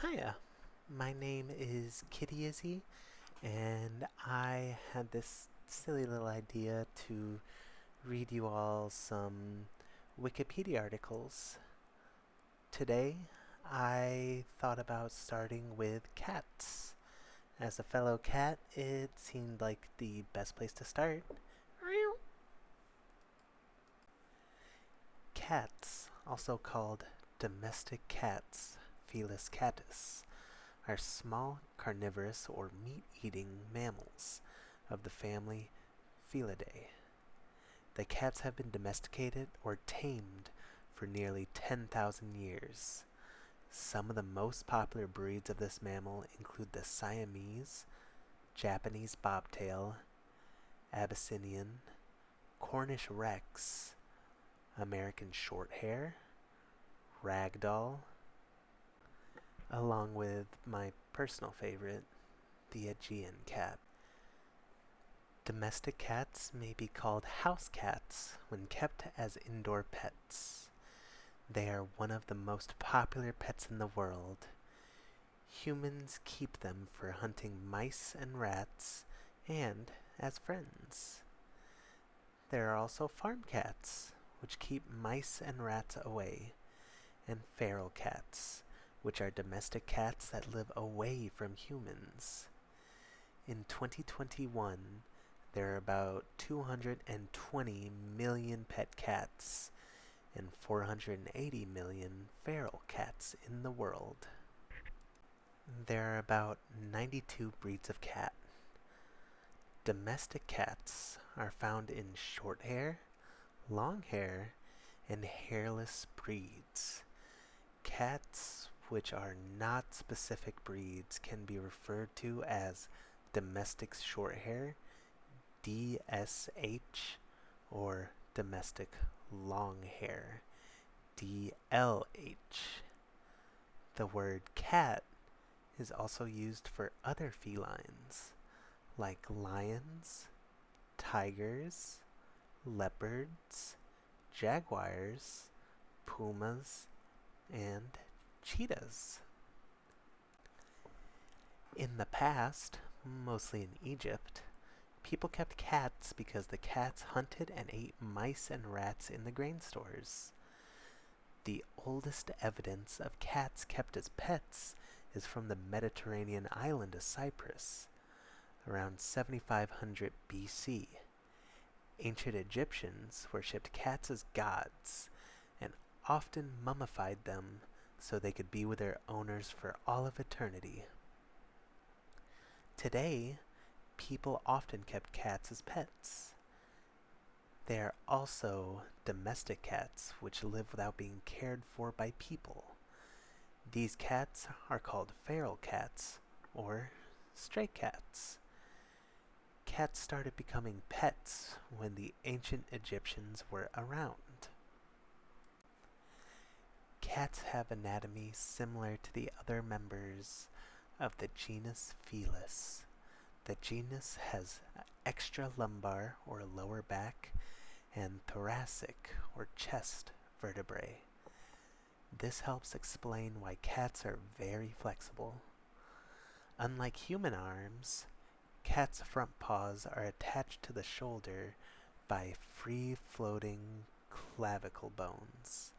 Hiya, my name is Kitty Izzy, and I had this silly little idea to read you all some Wikipedia articles. Today, I thought about starting with cats. As a fellow cat, it seemed like the best place to start. Cats, also called domestic cats, Felis catus, are small carnivorous or meat-eating mammals of the family Felidae. The cats have been domesticated or tamed for nearly 10,000 years. Some of the most popular breeds of this mammal include the Siamese, Japanese bobtail, Abyssinian, Cornish rex, American shorthair, ragdoll, along with my personal favorite, the Aegean cat. Domestic cats may be called house cats when kept as indoor pets. They are one of the most popular pets in the world. Humans keep them for hunting mice and rats and as friends. There are also farm cats, which keep mice and rats away, and feral cats, which are domestic cats that live away from humans. In 2021, there are about 220 million pet cats and 480 million feral cats in the world. There are about 92 breeds of cat. Domestic cats are found in short hair, long hair, and hairless breeds. Cats which are not specific breeds can be referred to as domestic shorthair, DSH, or domestic longhair, DLH. The word cat is also used for other felines, like lions, tigers, leopards, jaguars, pumas, and cheetahs. In the past, mostly in Egypt, people kept cats because the cats hunted and ate mice and rats in the grain stores. The oldest evidence of cats kept as pets is from the Mediterranean island of Cyprus, around 7500 BC. Ancient Egyptians worshipped cats as gods and often mummified them so they could be with their owners for all of eternity. Today, people often kept cats as pets. They are also domestic cats which live without being cared for by people. These cats are called feral cats or stray cats. Cats started becoming pets when the ancient Egyptians were around. Cats have anatomy similar to the other members of the genus Felis. The genus has extra lumbar or lower back and thoracic or chest vertebrae. This helps explain why cats are very flexible. Unlike human arms, cats' front paws are attached to the shoulder by free-floating clavicle bones.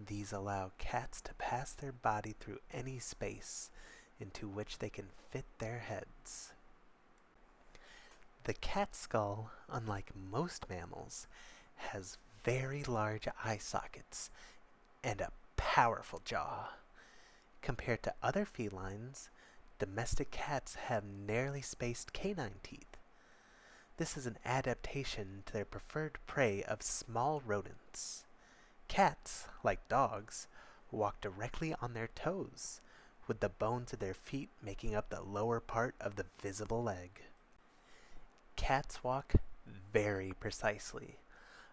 These allow cats to pass their body through any space into which they can fit their heads. The cat skull, unlike most mammals, has very large eye sockets and a powerful jaw. Compared to other felines, domestic cats have narrowly spaced canine teeth. This is an adaptation to their preferred prey of small rodents. Cats, like dogs, walk directly on their toes, with the bones of their feet making up the lower part of the visible leg. Cats walk very precisely.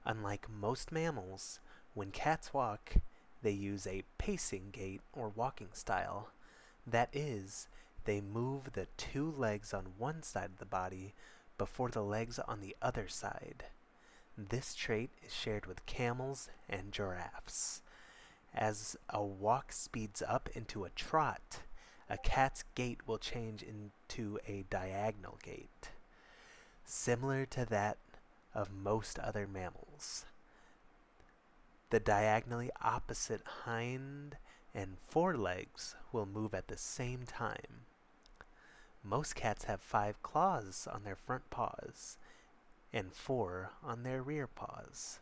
Unlike most mammals, when cats walk, they use a pacing gait or walking style. That is, they move the two legs on one side of the body before the legs on the other side. This trait is shared with camels and giraffes. As a walk speeds up into a trot, a cat's gait will change into a diagonal gait, similar to that of most other mammals. The diagonally opposite hind and forelegs will move at the same time. Most cats have 5 claws on their front paws and 4 on their rear paws.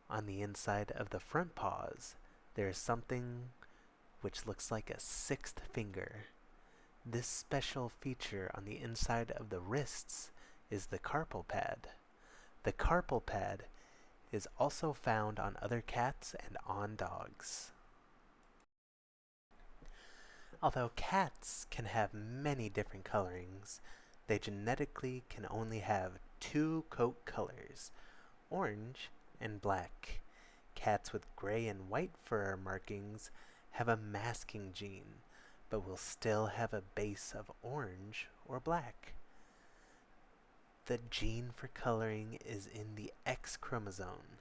On the inside of the front paws, there is something which looks like a 6th finger. This special feature on the inside of the wrists is the carpal pad. The carpal pad is also found on other cats and on dogs. Although cats can have many different colorings, they genetically can only have 2 coat colors, orange and black. Cats with gray and white fur markings have a masking gene, but will still have a base of orange or black. The gene for coloring is in the X chromosome.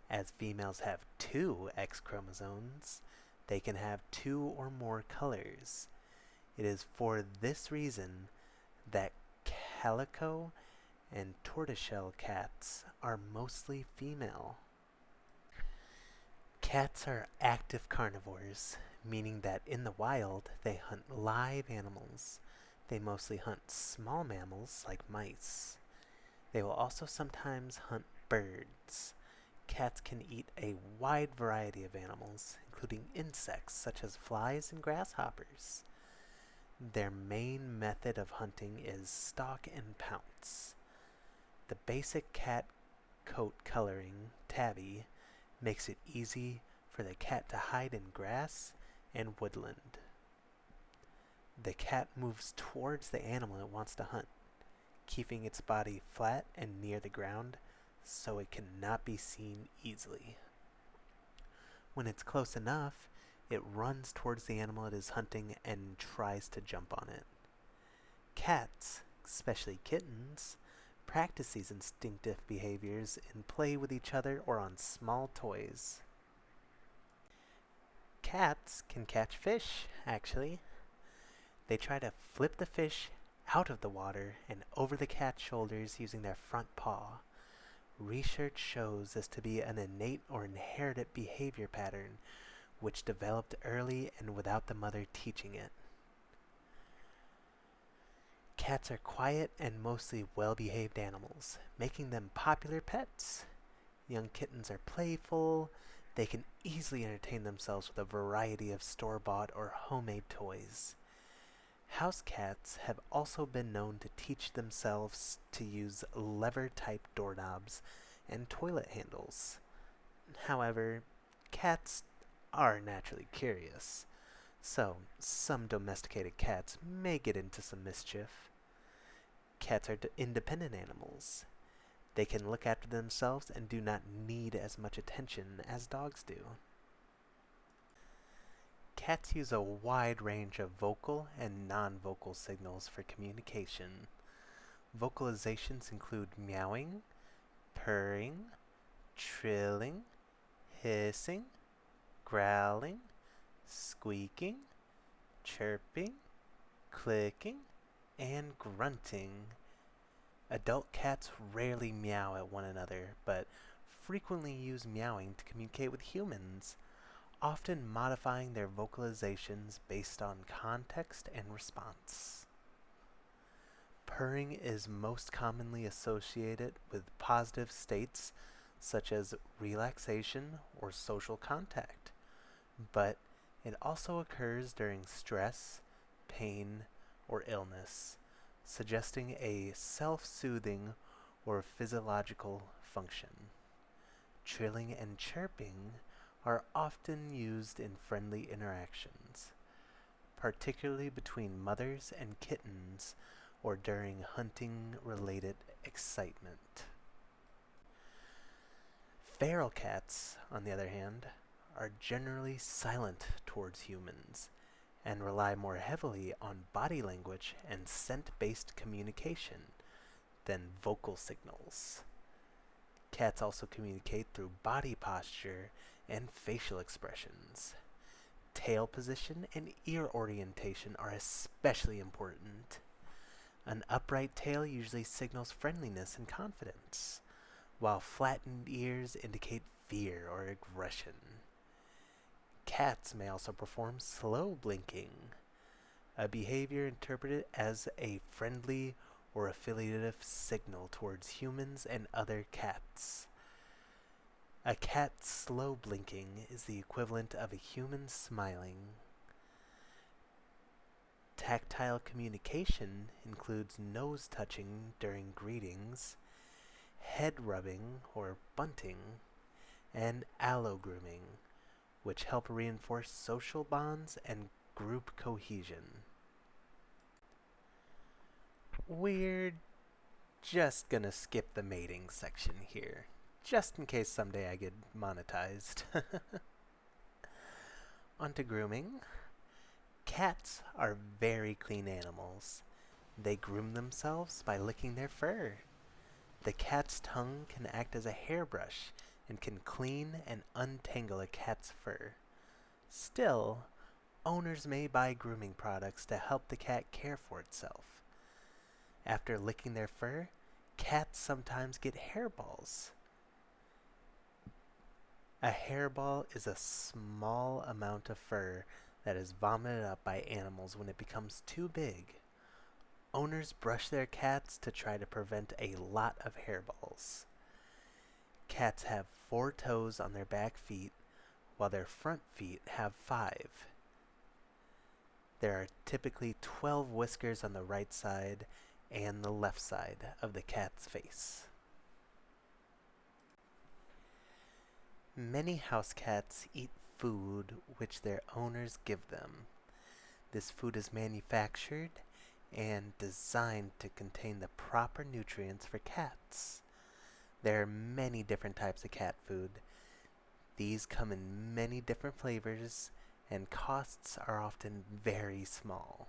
As females have 2 X chromosomes, they can have 2 or more colors. It is for this reason that calico and tortoiseshell cats are mostly female. Cats are active carnivores, meaning that in the wild they hunt live animals. They mostly hunt small mammals like mice. They will also sometimes hunt birds. Cats can eat a wide variety of animals, including insects such as flies and grasshoppers. Their main method of hunting is stalk and pounce. The basic cat coat coloring, tabby, makes it easy for the cat to hide in grass and woodland. The cat moves towards the animal it wants to hunt, keeping its body flat and near the ground so it cannot be seen easily. When it's close enough, it runs towards the animal it is hunting and tries to jump on it. Cats, especially kittens, practice these instinctive behaviors in play with each other or on small toys. Cats can catch fish, actually. They try to flip the fish out of the water and over the cat's shoulders using their front paw. Research shows this to be an innate or inherited behavior pattern which developed early and without the mother teaching it. Cats are quiet and mostly well-behaved animals, making them popular pets. Young kittens are playful. They can easily entertain themselves with a variety of store-bought or homemade toys. House cats have also been known to teach themselves to use lever-type doorknobs and toilet handles. However, cats are naturally curious, so some domesticated cats may get into some mischief. Cats are independent animals. They can look after themselves and do not need as much attention as dogs do. Cats use a wide range of vocal and non-vocal signals for communication. Vocalizations include meowing, purring, trilling, hissing, growling, squeaking, chirping, clicking, and grunting. Adult cats rarely meow at one another, but frequently use meowing to communicate with humans, often modifying their vocalizations based on context and response. Purring is most commonly associated with positive states such as relaxation or social contact, but it also occurs during stress, pain, or illness, suggesting a self-soothing or physiological function. Trilling and chirping are often used in friendly interactions, particularly between mothers and kittens or during hunting-related excitement. Feral cats, on the other hand, are generally silent towards humans and rely more heavily on body language and scent-based communication than vocal signals. Cats also communicate through body posture and facial expressions. Tail position and ear orientation are especially important. An upright tail usually signals friendliness and confidence, while flattened ears indicate fear or aggression. Cats may also perform slow blinking, a behavior interpreted as a friendly or affiliative signal towards humans and other cats. A cat slow blinking is the equivalent of a human smiling. Tactile communication includes nose touching during greetings, head rubbing or bunting, and allo grooming, which help reinforce social bonds and group cohesion. We're just gonna skip the mating section here, just in case someday I get monetized. Onto grooming. Cats are very clean animals. They groom themselves by licking their fur. The cat's tongue can act as a hairbrush and can clean and untangle a cat's fur. Still, owners may buy grooming products to help the cat care for itself. After licking their fur, cats sometimes get hairballs. A hairball is a small amount of fur that is vomited up by animals when it becomes too big. Owners brush their cats to try to prevent a lot of hairballs. Cats have 4 toes on their back feet, while their front feet have 5. There are typically 12 whiskers on the right side and the left side of the cat's face. Many house cats eat food which their owners give them. This food is manufactured and designed to contain the proper nutrients for cats. There are many different types of cat food. These come in many different flavors and costs are often very small.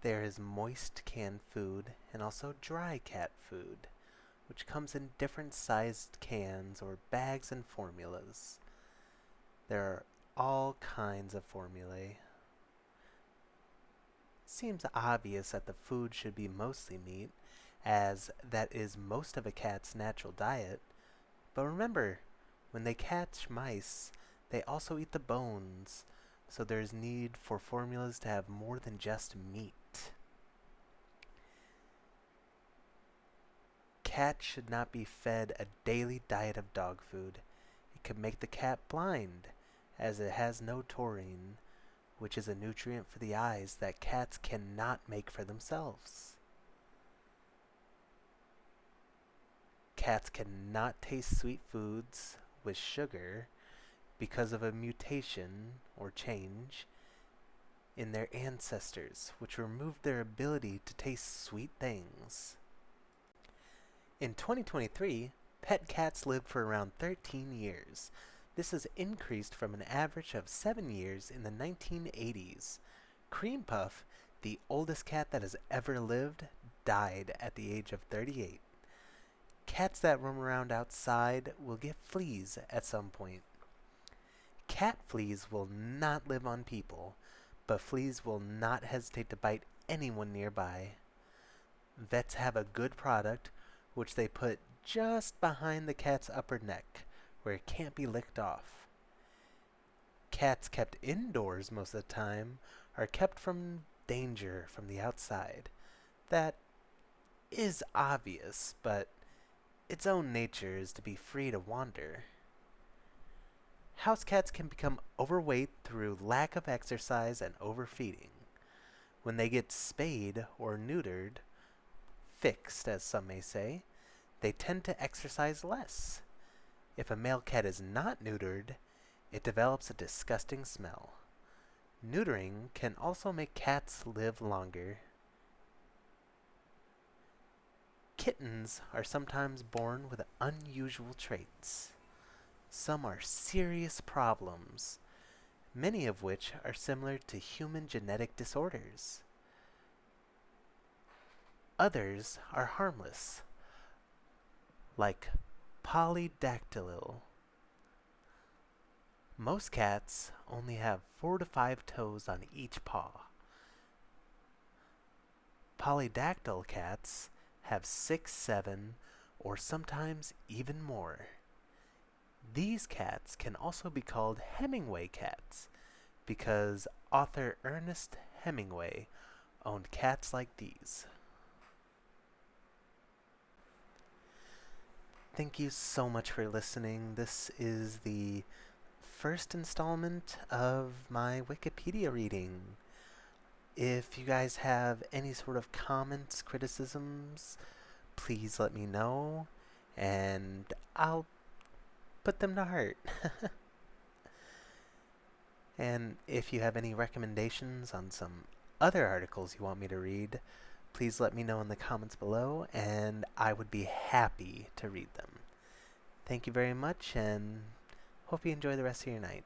There is moist canned food and also dry cat food, which comes in different sized cans or bags and formulas. There are all kinds of formulae. Seems obvious that the food should be mostly meat, as that is most of a cat's natural diet. But remember, when they catch mice, they also eat the bones, so there's need for formulas to have more than just meat. Cats should not be fed a daily diet of dog food. It could make the cat blind, as it has no taurine, which is a nutrient for the eyes that cats cannot make for themselves. Cats cannot taste sweet foods with sugar because of a mutation or change in their ancestors, which removed their ability to taste sweet things. In 2023, pet cats lived for around 13 years. This has increased from an average of 7 years in the 1980s. Cream Puff, the oldest cat that has ever lived, died at the age of 38. Cats that roam around outside will get fleas at some point. Cat fleas will not live on people, but fleas will not hesitate to bite anyone nearby. Vets have a good product, which they put just behind the cat's upper neck, where it can't be licked off. Cats kept indoors most of the time are kept from danger from the outside. That is obvious, but its own nature is to be free to wander. House cats can become overweight through lack of exercise and overfeeding. When they get spayed or neutered, fixed as some may say, they tend to exercise less. If a male cat is not neutered, it develops a disgusting smell. Neutering can also make cats live longer. Kittens are sometimes born with unusual traits. Some are serious problems, many of which are similar to human genetic disorders. Others are harmless, like Polydactyl. Most cats only have 4 to 5 toes on each paw. Polydactyl cats have 6, 7, or sometimes even more. These cats can also be called Hemingway cats because author Ernest Hemingway owned cats like these. Thank you so much for listening. This is the first installment of my Wikipedia reading. If you guys have any sort of comments, criticisms, please let me know, and I'll put them to heart. And if you have any recommendations on some other articles you want me to read, please let me know in the comments below, and I would be happy to read them. Thank you very much, and hope you enjoy the rest of your night.